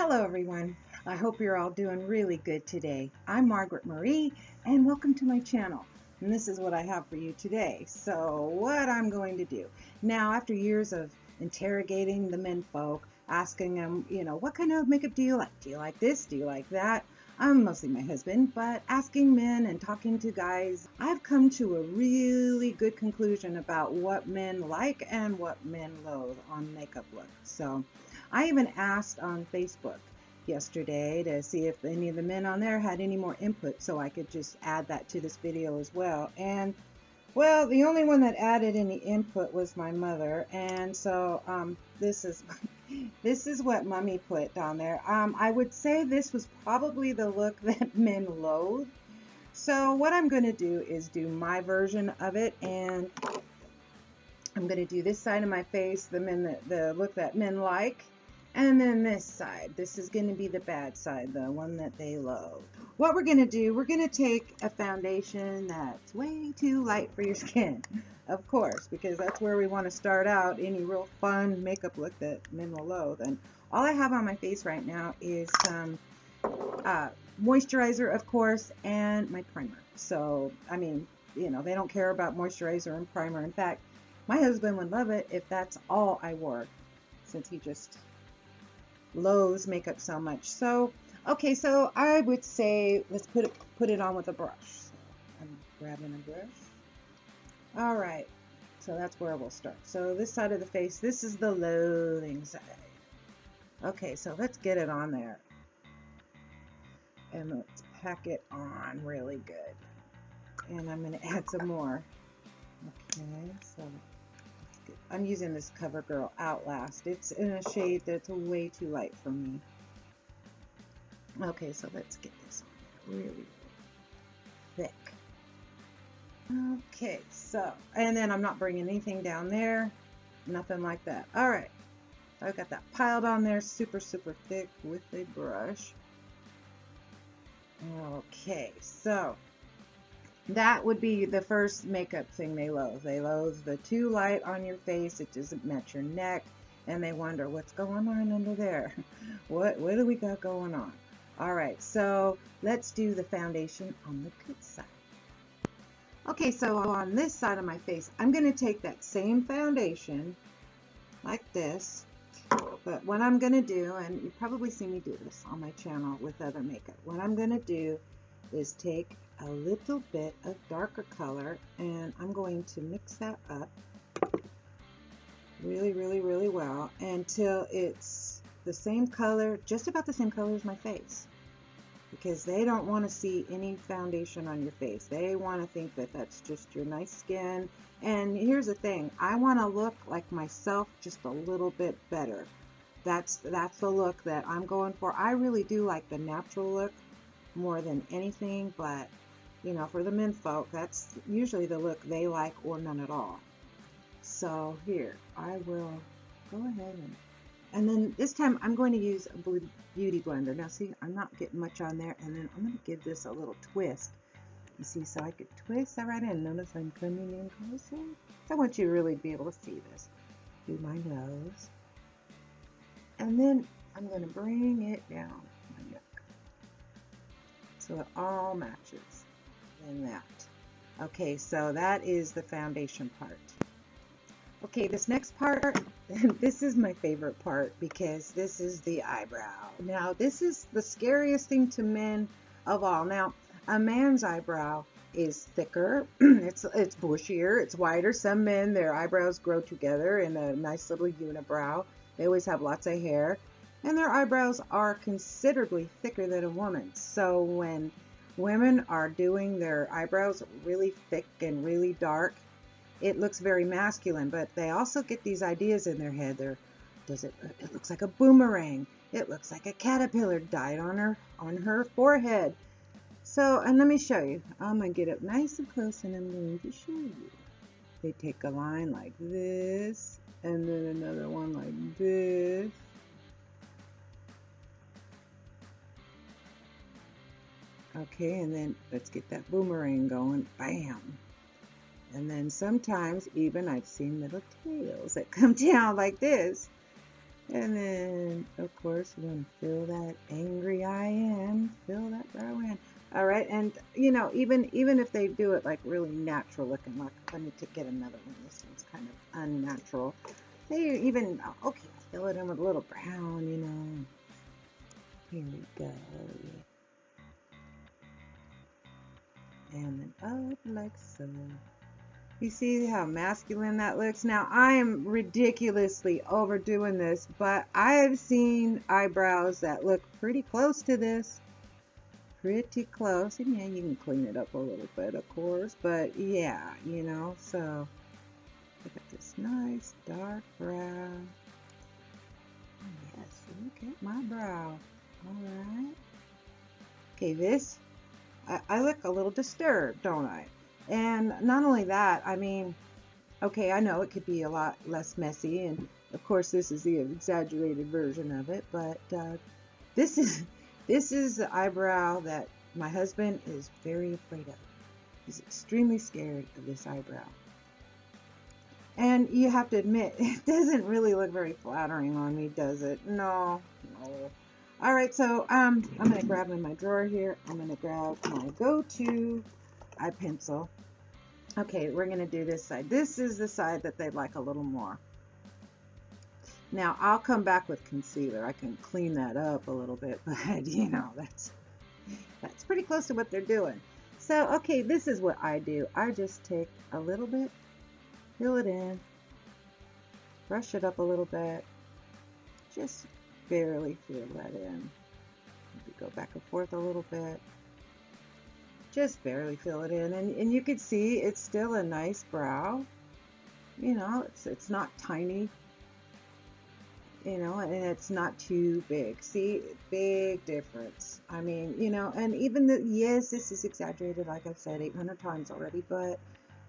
Hello everyone. I hope you're all doing really good today. I'm Margaret Marie and welcome to my channel. And this is what I have for you today. So what I'm going to do. Now after years of interrogating the men folk, asking them, what kind of makeup do you like? Do you like this? Do you like that? I'm mostly my husband, but asking men and talking to guys, I've come to a really good conclusion about what men like and what men loathe on makeup looks. So I even asked on Facebook yesterday to see if any of the men on there had any more input so I could just add that to this video as well. And well, the only one that added any input was my mother, and so this is this is what Mommy put down there. I would say this was probably the look that men loathe. So what I'm going to do is do my version of it, and I'm going to do this side of my face, the look that men like. And then this side, this is going to be the bad side, the one that they loathe. What we're going to do, we're going to take a foundation that's way too light for your skin, of course, because that's where we want to start out any real fun makeup look that men will loathe. And all I have on my face right now is some moisturizer, of course, and my primer. So, I mean, they don't care about moisturizer and primer. In fact, my husband would love it if that's all I wore, since he just loathes makeup so much. So okay, so I would say let's put it on with a brush. So I'm grabbing a brush. All right, so that's where we'll start. So this side of the face, this is the loathing side. Okay, so let's get it on there and let's pack it on really good. And I'm going to add some more. Okay, so I'm using this CoverGirl Outlast. It's in a shade that's way too light for me. Okay, so let's get this on there really thick. Okay, so, and then I'm not bringing anything down there, nothing like that. All right, so I've got that piled on there super, super thick with a brush. Okay, so that would be the first makeup thing they loathe. They loathe the too light on your face. It doesn't match your neck, and they wonder what's going on under there. What do we got going on? All right, so let's do the foundation on the good side. Okay, so on this side of my face, I'm going to take that same foundation like this. But what I'm going to do, and you've probably seen me do this on my channel with other makeup, what I'm going to do is take a little bit of darker color, and I'm going to mix that up really, really, really well until it's the same color, just about the same color as my face, because they don't want to see any foundation on your face. They want to think that that's just your nice skin. And here's the thing, I want to look like myself just a little bit better. That's the look that I'm going for. I really do like the natural look more than anything, but for the men folk, that's usually the look they like, or none at all. So here, I will go ahead and then this time I'm going to use a beauty blender. Now see, I'm not getting much on there, and then I'm going to give this a little twist. You see, so I could twist that right in. Notice I'm coming in closer. So I want you to really be able to see this. Do my nose. And then I'm going to bring it down my neck so it all matches. And that. Okay, so that is the foundation part. Okay, this next part, this is my favorite part because this is the eyebrow. Now, this is the scariest thing to men of all. Now, a man's eyebrow is thicker, it's bushier, it's wider. Some men, their eyebrows grow together in a nice little unibrow. They always have lots of hair, and their eyebrows are considerably thicker than a woman's. So when women are doing their eyebrows really thick and really dark, it looks very masculine, but they also get these ideas in their head. It looks like a boomerang. It looks like a caterpillar died on her forehead. So, and let me show you. I'm going to get up nice and close, and I'm going to show you. They take a line like this, and then another one like this. Okay, and then let's get that boomerang going. Bam! And then sometimes even I've seen little tails that come down like this. And then, of course, we're going to fill that angry eye in, fill that brow in. All right, and you know, even if they do it like really natural looking, like let me get another one. This one's kind of unnatural. They even, okay, fill it in with a little brown, you know. Here we go. And then up like so. You see how masculine that looks? Now, I am ridiculously overdoing this, but I have seen eyebrows that look pretty close to this. Pretty close. And yeah, you can clean it up a little bit, of course. But yeah, you know, so look at this nice dark brow. Yes, look at my brow. All right. Okay, this, I look a little disturbed, don't I? And not only that, I mean, okay, I know it could be a lot less messy, and of course this is the exaggerated version of it, but this is the eyebrow that my husband is very afraid of. He's extremely scared of this eyebrow. And you have to admit, it doesn't really look very flattering on me, does it? No, no. All right, so I'm going to grab in my drawer here. I'm going to grab my go-to eye pencil. Okay, we're going to do this side. This is the side that they'd like a little more. Now, I'll come back with concealer. I can clean that up a little bit, but you know, that's pretty close to what they're doing. So, okay, this is what I do. I just take a little bit, fill it in, brush it up a little bit, just barely fill that in. Maybe go back and forth a little bit. Just barely fill it in, and you can see it's still a nice brow. You know, it's not tiny, you know, and it's not too big. See, big difference. I mean, you know, and even yes, this is exaggerated, like I've said 800 times already, but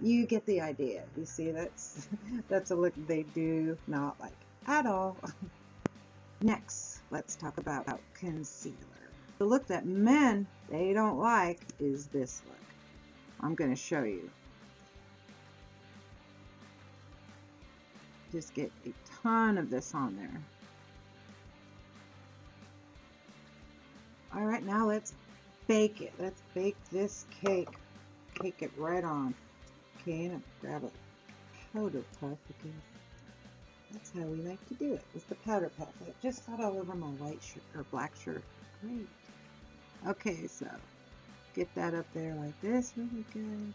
you get the idea. You see, that's a look they do not like at all. Next, let's talk about concealer. The look that men, they don't like is this look. I'm going to show you. Just get a ton of this on there. All right, now let's bake it. Let's bake this cake. Cake it right on. Okay, and grab a powder puff because that's how we like to do it, with the powder puff. It just got all over my white shirt or black shirt. Great. Okay, so get that up there like this, really good.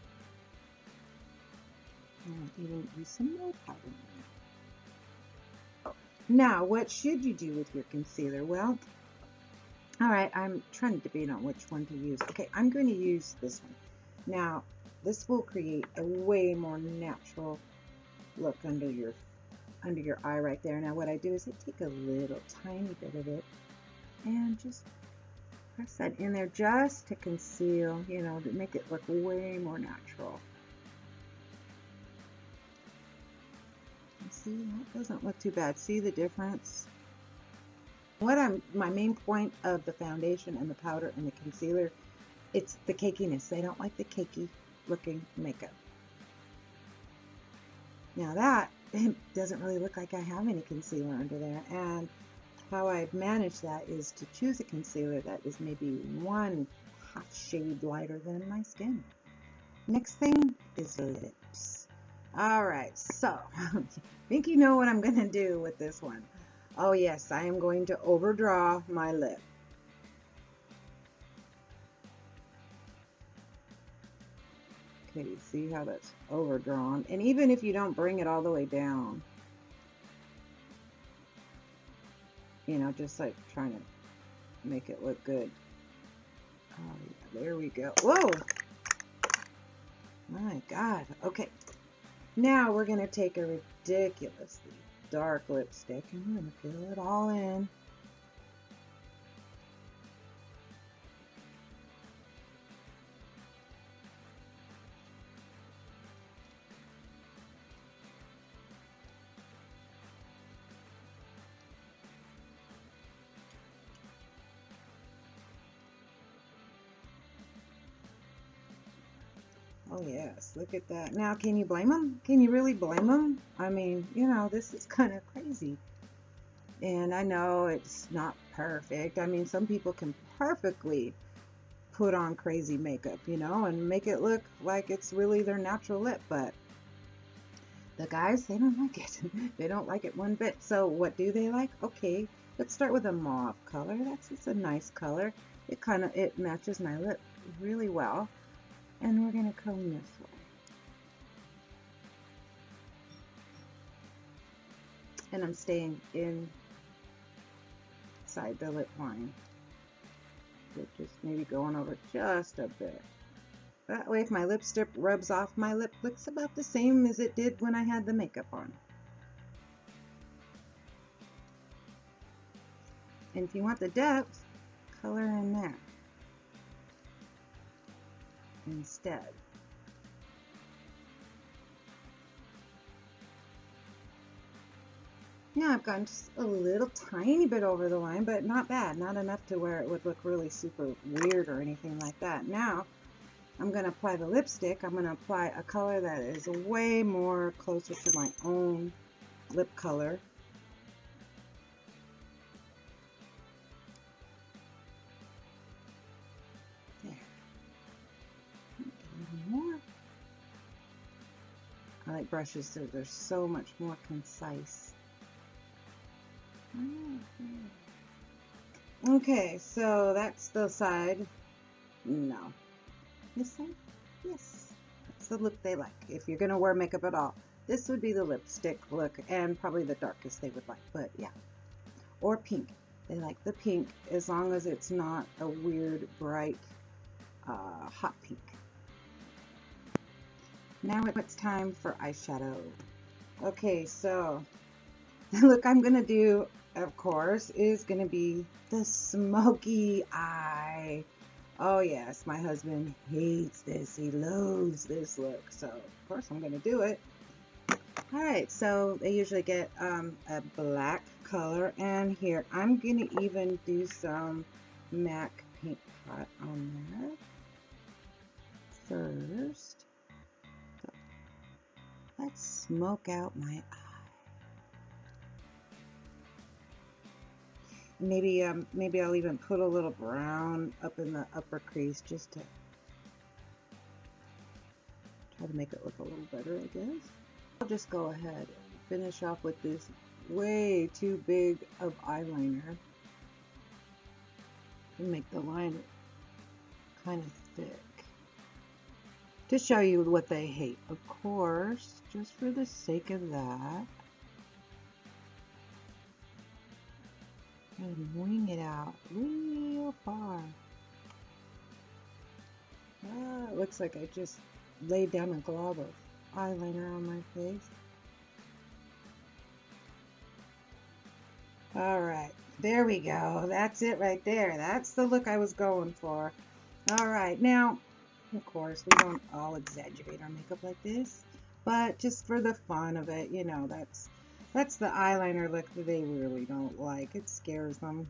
And even use some more powder. Now, what should you do with your concealer? Well, all right, I'm trying to debate on which one to use. Okay, I'm going to use this one. Now, this will create a way more natural look under your eye right there. Now, what I do is I take a little tiny bit of it and just press that in there just to conceal, you know, to make it look way more natural. See, that doesn't look too bad. See the difference? My main point of the foundation and the powder and the concealer, it's the cakiness. They don't like the cakey looking makeup. Now that, it doesn't really look like I have any concealer under there. And how I've managed that is to choose a concealer that is maybe 1/2 shade lighter than my skin. Next thing is lips. All right, so I think you know what I'm going to do with this one. Oh yes, I am going to overdraw my lip. Okay, see how that's overdrawn? And even if you don't bring it all the way down, you know, just like trying to make it look good. Oh, yeah, there we go. Whoa! My God. Okay. Now we're going to take a ridiculously dark lipstick and we're going to fill it all in. Oh yes, look at that. Now, can you blame them? Can you really blame them? I mean, you know, this is kind of crazy. And I know it's not perfect. I mean, some people can perfectly put on crazy makeup, you know, and make it look like it's really their natural lip, but the guys, they don't like it. They don't like it one bit. So what do they like? Okay, let's start with a mauve color. It's a nice color. It matches my lip really well. And we're gonna comb this way. And I'm staying inside the lip line. So just maybe going over just a bit. That way, if my lipstick rubs off my lip, looks about the same as it did when I had the makeup on. And if you want the depth, color in there instead. Yeah, I've gone just a little tiny bit over the line, but not bad. Not enough to where it would look really super weird or anything like that. Now, I'm going to apply the lipstick. I'm going to apply a color that is way more closer to my own lip color. There. A little more. I like brushes so they're so much more concise. Okay, so that's the side. No. This side? Yes. That's the look they like. If you're going to wear makeup at all, this would be the lipstick look and probably the darkest they would like. But yeah. Or pink. They like the pink as long as it's not a weird, bright, hot pink. Now it's time for eyeshadow. Okay, so the look I'm going to do, of course, is going to be the smoky eye. Oh yes, my husband hates this. He loathes this look. So, of course, I'm going to do it. Alright, so they usually get a black color. And here, I'm going to even do some MAC paint pot on there first. So, let's smoke out my eye. Maybe I'll even put a little brown up in the upper crease just to try to make it look a little better, I guess. I'll just go ahead and finish off with this way too big of eyeliner and make the line kind of thick to show you what they hate. Of course, just for the sake of that. And wing it out real far. It looks like I just laid down a glob of eyeliner on my face. Alright, there we go. That's it right there. That's the look I was going for. Alright, now, of course, we don't all exaggerate our makeup like this, but just for the fun of it, you know, that's the eyeliner look that they really don't like. It scares them.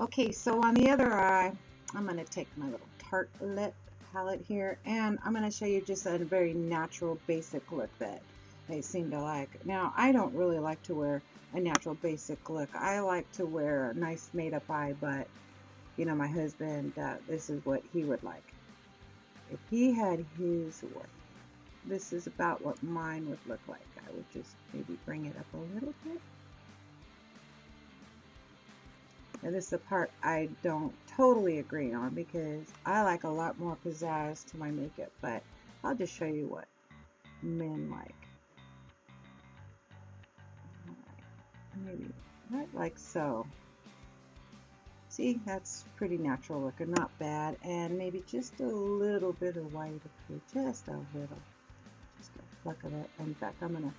Okay, so on the other eye, I'm going to take my little Tartelette palette here, and I'm going to show you just a very natural, basic look that they seem to like. Now, I don't really like to wear a natural, basic look. I like to wear a nice made-up eye, but, you know, my husband, this is what he would like. If he had his way, this is about what mine would look like. I would just maybe bring it up a little bit. Now this is the part I don't totally agree on because I like a lot more pizzazz to my makeup, but I'll just show you what men like. Alright, maybe right like so. See, that's pretty natural looking, not bad, and maybe just a little bit of white up here, just a little. Just a fleck of it. In fact, I'm going to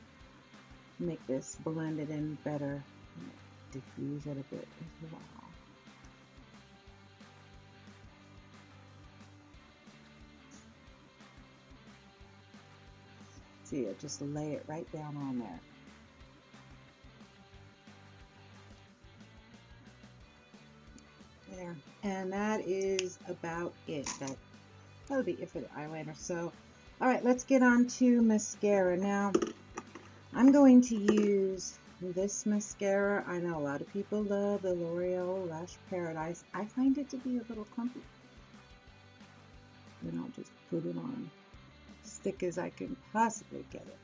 make this blend it in better. Diffuse it a bit as well. See, I just lay it right down on there. There. And that is about it. That'll be it for the eyeliner. So, alright, let's get on to mascara. Now, I'm going to use This mascara, I know a lot of people love the L'Oreal Lash Paradise. I find it to be a little clumpy. Then I'll just put it on as thick as I can possibly get it.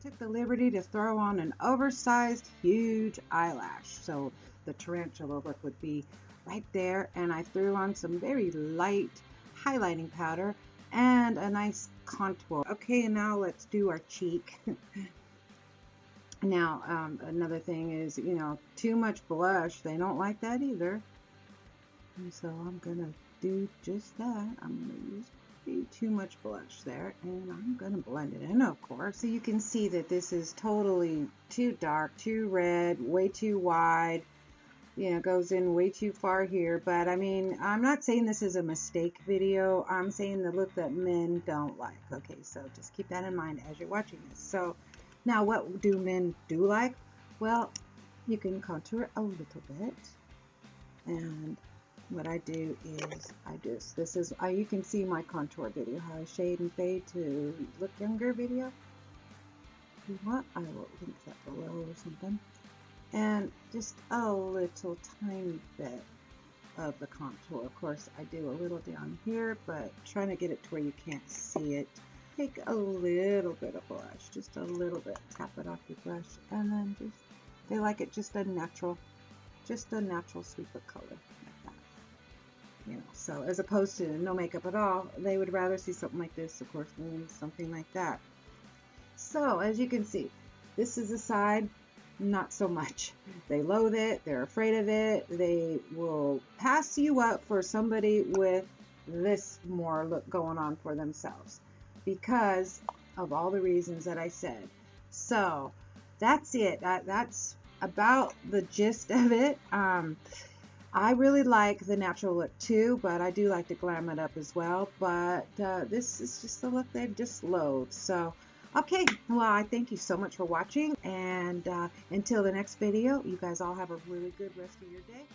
Took the liberty to throw on an oversized huge eyelash, so the tarantula look would be right there, and I threw on some very light highlighting powder and a nice contour. Okay, and now let's do our cheek. Now another thing is, you know, too much blush, they don't like that either, and so I'm gonna do just that. I'm gonna use too much blush there, and I'm gonna blend it in, of course. So you can see that this is totally too dark, too red, way too wide, you know, goes in way too far here. But I mean, I'm not saying this is a mistake video, I'm saying the look that men don't like. Okay, so just keep that in mind as you're watching this. So now, what do men do like? Well, you can contour a little bit, and what I do is you can see my contour video, how I shade and fade to look younger video. If you want, I will link that below or something. And just a little tiny bit of the contour. Of course, I do a little down here, but trying to get it to where you can't see it. Take a little bit of blush, just a little bit. Tap it off your brush, and then they like it just a natural sweep of color. You know, so as opposed to no makeup at all, they would rather see something like this, of course, than something like that. So as you can see, this is a side, not so much. They loathe it, they're afraid of it, they will pass you up for somebody with this more look going on for themselves because of all the reasons that I said. So that's it. That's about the gist of it. I really like the natural look too, but I do like to glam it up as well. But this is just the look they've just loathed. So, okay, well, I thank you so much for watching. And until the next video, you guys all have a really good rest of your day.